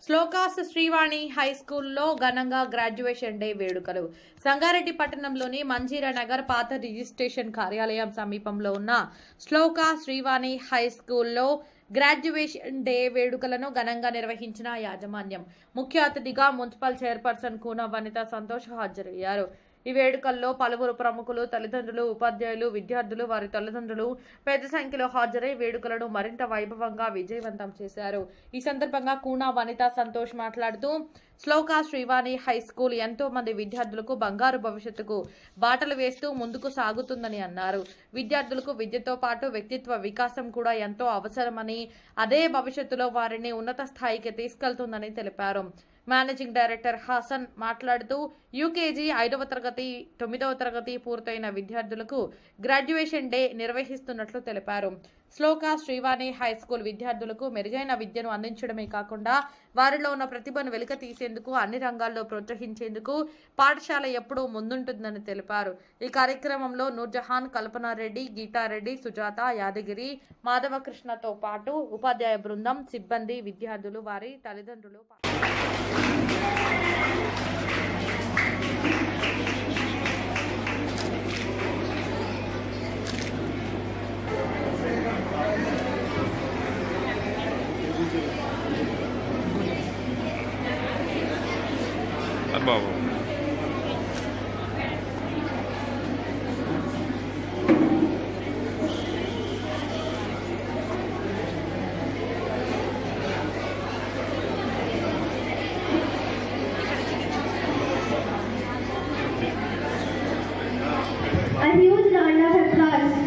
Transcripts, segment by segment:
Shlokas Srivani high స్కూల్లో ఘనంగా graduation day వేడుకలు. సంగారెడ్డి పట్టణంలోని మంజీరా నగర్ పాత రిజిస్ట్రేషన్ కార్యాలయం సమీపంలో ఉన్న శ్లోకాస్ శ్రీవాణి హై స్కూల్లో గ్రాడ్యుయేషన్ డే వేడుకలను ఘనంగా నిర్వహించిన యాజమాన్యం. ముఖ్య అతిథిగా మున్సిపల్ చైర్పర్సన్ కూన వనిత సంతోష్ హాజరయ్యారు. ఈ వేడుకల్లో పలువురు ప్రముఖులు, తల్లిదండ్రులు, ఉపాధ్యాయులు, విద్యార్థులు, వారి తల్లిదండ్రులు పెద్ద సంఖ్యలో హాజరై వేడుకలను మరింత వైభవంగా విజయవంతం చేశారు. ఈ సందర్భంగా కూన వనిత సంతోష్ మాట్లాడుతూ శ్లోకా శ్రీవాణి హై స్కూల్ ఎంతో మంది విద్యార్థులకు బంగారు భవిష్యత్తుకు బాటలు వేస్తూ ముందుకు సాగుతుందని అన్నారు. విద్యార్థులకు విద్యతో పాటు వ్యక్తిత్వ వికాసం కూడా ఎంతో అవసరమని, అదే భవిష్యత్తులో వారిని ఉన్నత స్థాయికి తీసుకెళ్తుందని తెలిపారు. మేనేజింగ్ డైరెక్టర్ హాసన్ మాట్లాడుతూ యూకేజీ 5వ తరగతి 9వ తరగతి పూర్తయిన విద్యార్థులకు గ్రాడ్యుయేషన్ డే నిర్వహిస్తున్నట్లు తెలిపారు. శ్లోకా శ్రీవాణి హై స్కూల్ విద్యార్థులకు మెరుగైన విద్యను అందించడమే కాకుండా వారిలో ఉన్న ప్రతిభను వెలికి తీసేందుకు అన్ని రంగాల్లో ప్రోత్సహించేందుకు పాఠశాల ఎప్పుడూ ముందుంటుందని తెలిపారు. ఈ కార్యక్రమంలో నూర్జహాన్, కల్పనారెడ్డి, గీతారెడ్డి, సుజాత, యాదగిరి, మాధవకృష్ణతో పాటు ఉపాధ్యాయ బృందం, సిబ్బంది, విద్యార్థులు, వారి తల్లిదండ్రులు బాబు A huge round of applause.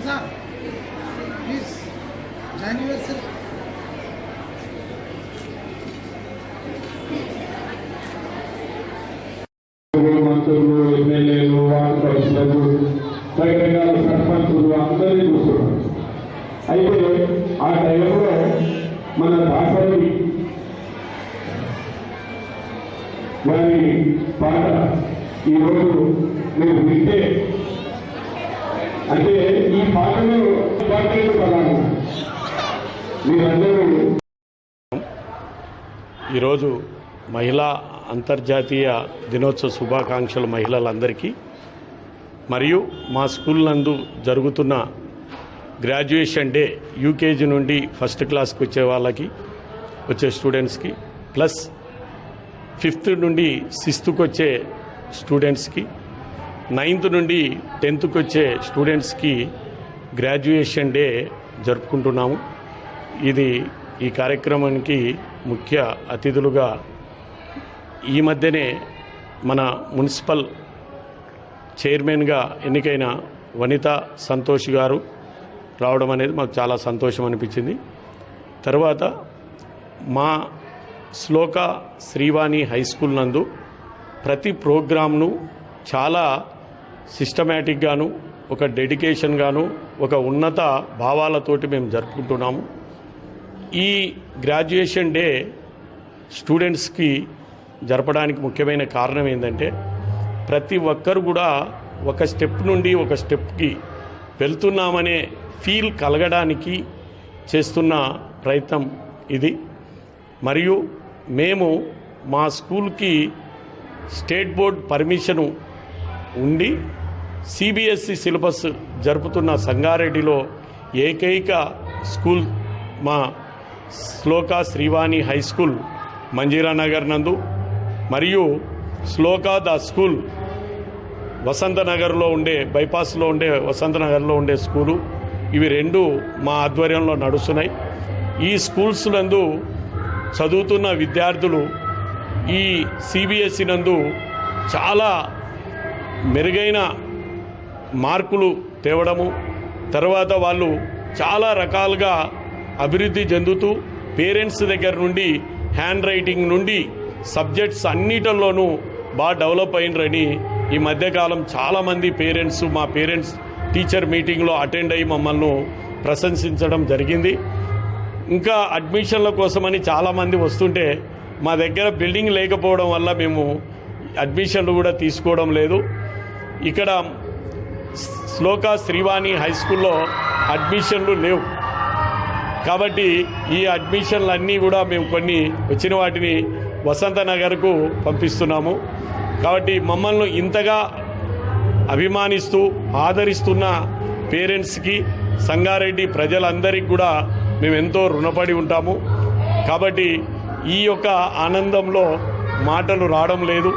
Sir, please join yourself. మంత్రులు, ఎమ్మెల్యేలు, వార్డు కౌన్సిలర్లు, రకరకాల సర్పంచులు అందరినీ చూస్తున్నారు. అయితే ఆ టైంలో మన దాసరి వారి పాట ఈరోజు మీరు వింటే, అంటే ఈ పాటలో ఇంపార్టెంట్ పదాలు మీరందరూ. ఈరోజు మహిళా అంతర్జాతీయ దినోత్సవ శుభాకాంక్షలు మహిళలందరికీ, మరియు మా స్కూల్ నందు జరుగుతున్న గ్రాడ్యుయేషన్ డే యూకేజీ నుండి ఫస్ట్ క్లాస్కి వచ్చే వాళ్ళకి, వచ్చే స్టూడెంట్స్కి, ప్లస్ 5th నుండి 6th వచ్చే స్టూడెంట్స్కి, 9th నుండి 10th వచ్చే స్టూడెంట్స్కి గ్రాడ్యుయేషన్ డే జరుపుకుంటున్నాము. ఈ కార్యక్రమానికి ముఖ్య అతిథులుగా ఈ మధ్యనే మన మున్సిపల్ చైర్మన్గా ఎన్నికైన వనిత సంతోష్ గారు రావడం అనేది మాకు చాలా సంతోషం అనిపించింది. తర్వాత మా శ్లోకా శ్రీవాణి హై స్కూల్ నందు ప్రతి ప్రోగ్రామ్ను చాలా సిస్టమేటిక్గాను, ఒక డెడికేషన్గాను, ఒక ఉన్నత భావాలతోటి మేము జరుపుకుంటున్నాము. ఈ గ్రాడ్యుయేషన్ డే స్టూడెంట్స్కి జరపడానికి ముఖ్యమైన కారణం ఏంటంటే, ప్రతి ఒక్కరు కూడా ఒక స్టెప్ నుండి ఒక స్టెప్కి వెళ్తున్నామనే ఫీల్ కలగడానికి చేస్తున్న ప్రయత్నం ఇది. మరియు మేము మా స్కూల్కి స్టేట్ బోర్డ్ పర్మిషను ఉండి సిబిఎస్ఈ సిలబస్ జరుపుతున్న సంగారెడ్డిలో ఏకైక స్కూల్ మా శ్లోకా శ్రీవాణి హై స్కూల్ మంజీరా నగర్ నందు, మరియు శ్లోకా ద స్కూల్ వసంతనగర్లో ఉండే, బైపాస్లో ఉండే వసంతనగర్లో ఉండే స్కూలు, ఇవి 2 మా ఆధ్వర్యంలో నడుస్తున్నాయి. ఈ స్కూల్స్ నందు చదువుతున్న విద్యార్థులు ఈ సిబిఎస్ఈ నందు చాలా మెరుగైన మార్కులు తేవడము, తర్వాత వాళ్ళు చాలా రకాలుగా అభివృద్ధి చెందుతూ పేరెంట్స్ దగ్గర నుండి హ్యాండ్ రైటింగ్ నుండి సబ్జెక్ట్స్ అన్నిటిలోనూ బాగా డెవలప్ అయినరని ఈ మధ్యకాలం చాలామంది పేరెంట్స్, మా పేరెంట్స్ టీచర్ మీటింగ్లో అటెండ్ అయ్యి మమ్మల్ని ప్రశంసించడం జరిగింది. ఇంకా అడ్మిషన్ల కోసమని చాలామంది వస్తుంటే మా దగ్గర బిల్డింగ్ లేకపోవడం వల్ల మేము అడ్మిషన్లు కూడా తీసుకోవడం లేదు. ఇక్కడ శ్లోక శ్రీవాణి హై స్కూల్లో అడ్మిషన్లు లేవు. కాబట్టి ఈ అడ్మిషన్లన్నీ కూడా మేము కొన్ని వచ్చిన వాటిని వసంత నగర్కు పంపిస్తున్నాము. కాబట్టి మమ్మల్ని ఇంతగా అభిమానిస్తూ ఆదరిస్తున్న పేరెంట్స్కి, సంగారెడ్డి ప్రజలందరికీ కూడా మేము ఎంతో రుణపడి ఉంటాము. కాబట్టి ఈ యొక్క ఆనందంలో మాటలు రావడం లేదు.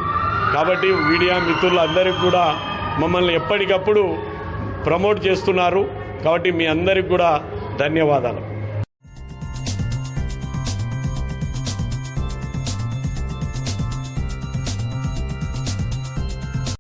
కాబట్టి మీడియా మిత్రులందరికీ కూడా మమ్మల్ని ఎప్పటికప్పుడు ప్రమోట్ చేస్తున్నారు. కాబట్టి మీ అందరికీ కూడా ధన్యవాదాలు.